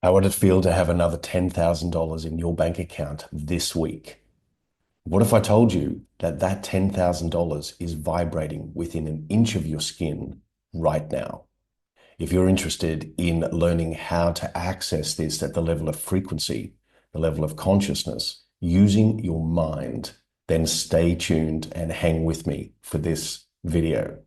How would it feel to have another $10,000 in your bank account this week? What if I told you that that $10,000 is vibrating within an inch of your skin right now? If you're interested in learning how to access this at the level of frequency, the level of consciousness, using your mind, then stay tuned and hang with me for this video.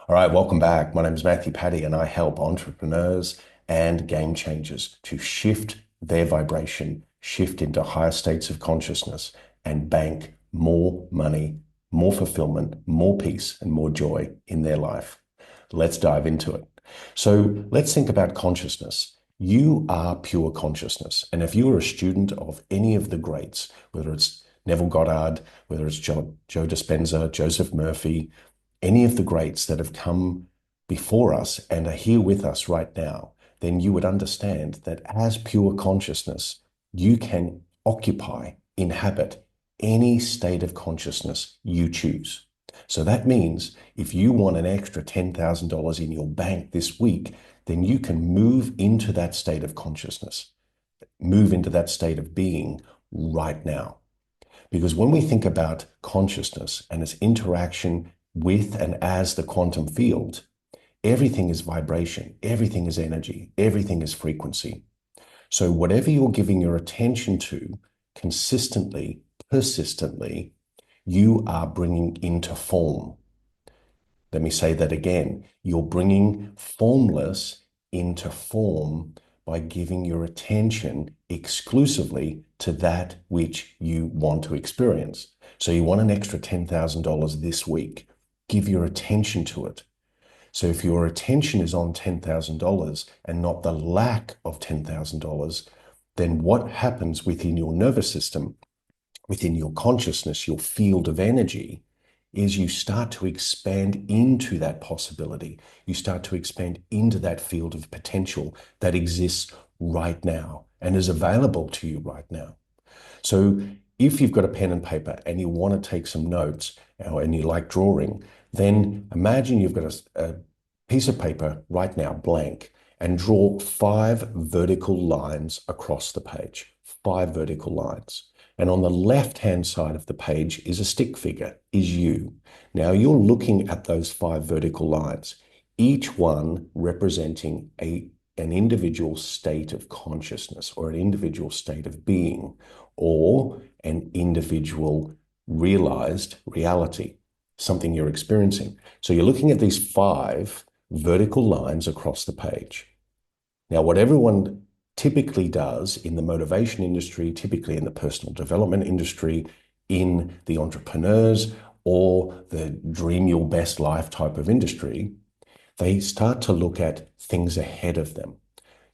All right, welcome back. My name is Matthew Paddy, and I help entrepreneurs and game changers to shift their vibration, shift into higher states of consciousness, and bank more money, more fulfillment, more peace, and more joy in their life. Let's dive into it. So let's think about consciousness. You are pure consciousness. And if you are a student of any of the greats, whether it's Neville Goddard, whether it's Joe Dispenza, Joseph Murphy, any of the greats that have come before us and are here with us right now, then you would understand that as pure consciousness, you can occupy, inhabit any state of consciousness you choose. So that means if you want an extra $10,000 in your bank this week, then you can move into that state of consciousness, move into that state of being right now. Because when we think about consciousness and its interaction with and as the quantum field, everything is vibration, everything is energy, everything is frequency. So whatever you're giving your attention to consistently, persistently, you are bringing into form. Let me say that again. You're bringing formless into form by giving your attention exclusively to that which you want to experience. So you want an extra $10,000 this week. Give your attention to it. So if your attention is on $10,000 and not the lack of $10,000, then what happens within your nervous system, within your consciousness, your field of energy, is you start to expand into that possibility. You start to expand into that field of potential that exists right now and is available to you right now. So if you've got a pen and paper and you want to take some notes and you like drawing, then imagine you've got a piece of paper right now, blank, and draw 5 vertical lines across the page, 5 vertical lines. And on the left-hand side of the page is a stick figure, is you. Now you're looking at those 5 vertical lines, each one representing an individual state of consciousness or an individual state of being or an individual realized reality, something you're experiencing. So you're looking at these 5 vertical lines across the page. Now, what everyone typically does in the motivation industry, typically in the personal development industry, in the entrepreneurs or the dream your best life type of industry, they start to look at things ahead of them.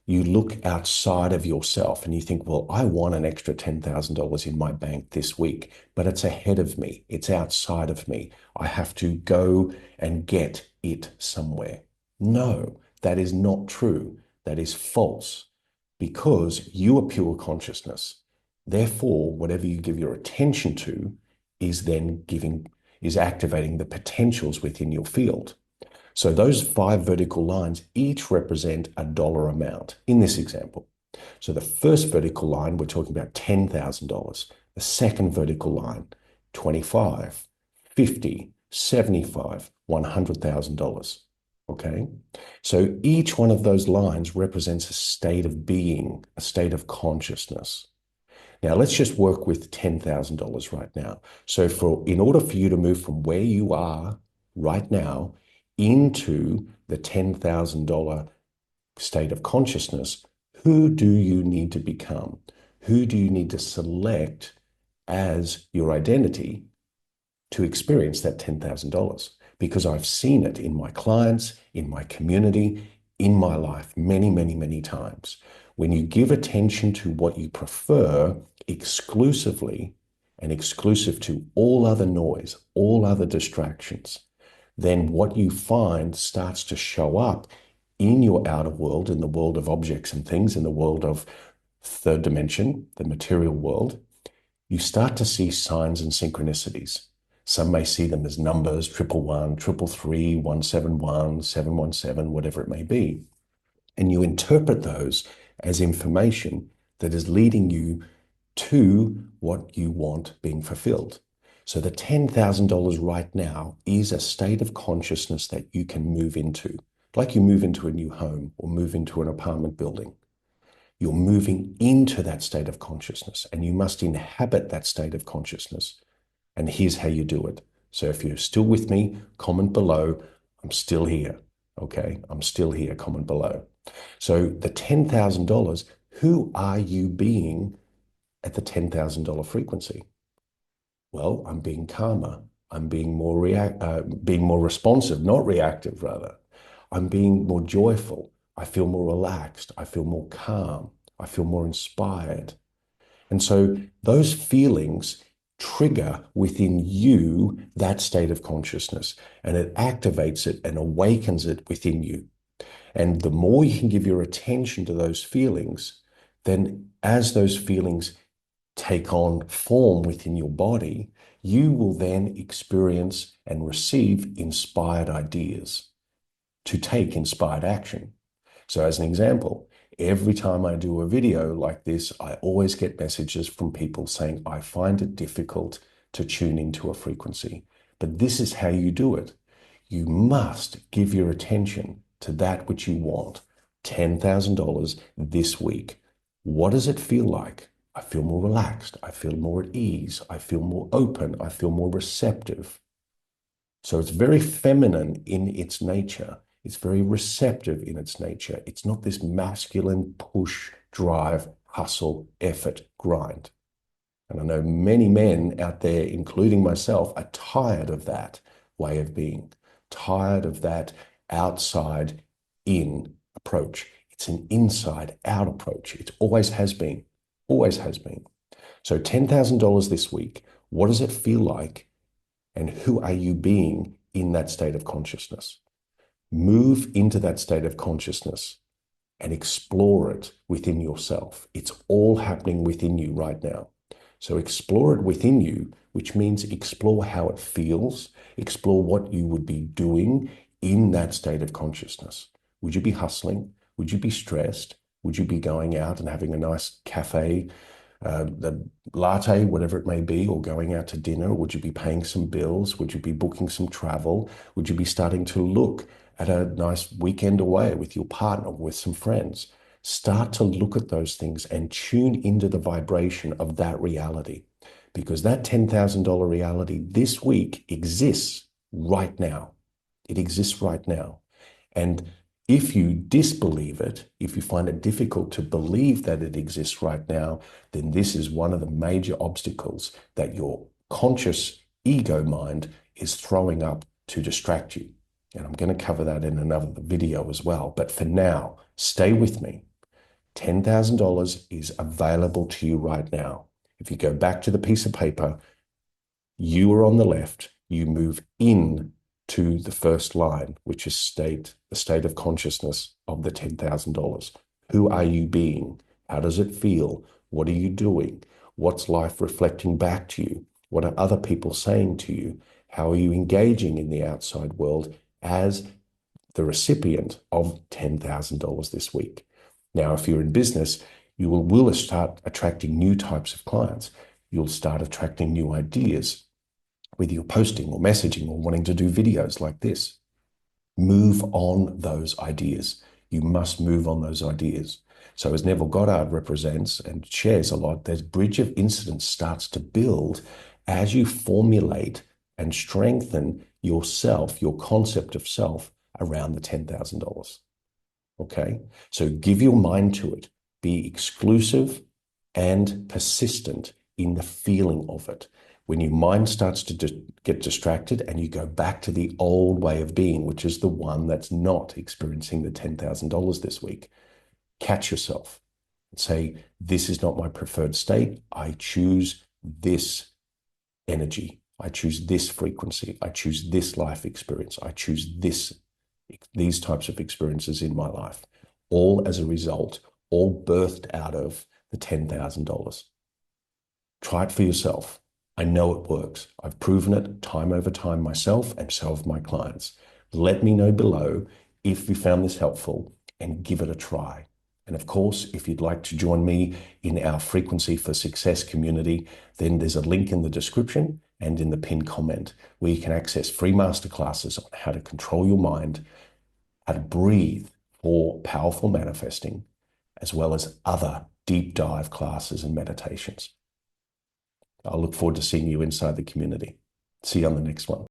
You look outside of yourself and you think, well, I want an extra $10,000 in my bank this week, but it's ahead of me. It's outside of me. I have to go and get it somewhere. No, that is not true. That is false because you are pure consciousness. Therefore, whatever you give your attention to is then is activating the potentials within your field. So those 5 vertical lines each represent a dollar amount in this example. So the first vertical line, we're talking about $10,000. The second vertical line, 25, 50, 75, $100,000. Okay. So each one of those lines represents a state of being, a state of consciousness. Now let's just work with $10,000 right now. So in order for you to move from where you are right now into the $10,000 state of consciousness, who do you need to become? Who do you need to select as your identity to experience that $10,000? Because I've seen it in my clients, in my community, in my life many, many, many times. When you give attention to what you prefer exclusively and exclusive to all other noise, all other distractions, then what you find starts to show up in your outer world, in the world of objects and things, in the world of third dimension, the material world. You start to see signs and synchronicities. Some may see them as numbers, 111, 333, 171, 717, whatever it may be. And you interpret those as information that is leading you to what you want being fulfilled. So the $10,000 right now is a state of consciousness that you can move into, like you move into a new home or move into an apartment building. You're moving into that state of consciousness, and you must inhabit that state of consciousness. And here's how you do it. So if you're still with me, comment below. I'm still here. Okay, I'm still here. Comment below. So the $10,000, who are you being at the $10,000 frequency? Well, I'm being calmer. I'm being being more responsive, not reactive, rather. I'm being more joyful. I feel more relaxed. I feel more calm. I feel more inspired. And so those feelings trigger within you that state of consciousness, and it activates it and awakens it within you. And the more you can give your attention to those feelings, then as those feelings take on form within your body, you will then experience and receive inspired ideas to take inspired action. So as an example, every time I do a video like this, I always get messages from people saying, I find it difficult to tune into a frequency. But this is how you do it. You must give your attention to that which you want. $10,000 this week. What does it feel like? I feel more relaxed. I feel more at ease. I feel more open. I feel more receptive. So it's very feminine in its nature. It's very receptive in its nature. It's not this masculine push, drive, hustle, effort, grind. And I know many men out there, including myself, are tired of that way of being, tired of that outside in approach. It's an inside out approach. It always has been, always has been. So $10,000 this week, what does it feel like? And who are you being in that state of consciousness? Move into that state of consciousness and explore it within yourself. It's all happening within you right now. So explore it within you, which means explore how it feels, explore what you would be doing in that state of consciousness. Would you be hustling? Would you be stressed? Would you be going out and having a nice cafe, the latte, whatever it may be, or going out to dinner? Would you be paying some bills? Would you be booking some travel? Would you be starting to look at a nice weekend away with your partner, with some friends? Start to look at those things and tune into the vibration of that reality, because that $10,000 reality this week exists right now. It exists right now. And if you disbelieve it, if you find it difficult to believe that it exists right now, then this is one of the major obstacles that your conscious ego mind is throwing up to distract you. And I'm going to cover that in another video as well. But for now, stay with me. $10,000 is available to you right now. If you go back to the piece of paper, you are on the left, you move in to the first line, which is the state of consciousness of the $10,000. Who are you being? How does it feel? What are you doing? What's life reflecting back to you? What are other people saying to you? How are you engaging in the outside world as the recipient of $10,000 this week? Now, if you're in business, you will start attracting new types of clients. You'll start attracting new ideas, whether you're posting or messaging or wanting to do videos like this. Move on those ideas. You must move on those ideas. So as Neville Goddard represents and shares a lot, this bridge of incidence starts to build as you formulate and strengthen yourself, your concept of self around the $10,000. Okay? So give your mind to it. Be exclusive and persistent in the feeling of it. When your mind starts to get distracted and you go back to the old way of being, which is the one that's not experiencing the $10,000 this week, catch yourself and say, this is not my preferred state. I choose this energy. I choose this frequency. I choose this life experience. I choose these types of experiences in my life, all as a result, all birthed out of the $10,000. Try it for yourself. I know it works. I've proven it time over time myself and so have my clients. Let me know below if you found this helpful and give it a try. And of course, if you'd like to join me in our Frequency for Success community, then there's a link in the description and in the pinned comment where you can access free masterclasses on how to control your mind, how to breathe for powerful manifesting, as well as other deep dive classes and meditations. I look forward to seeing you inside the community. See you on the next one.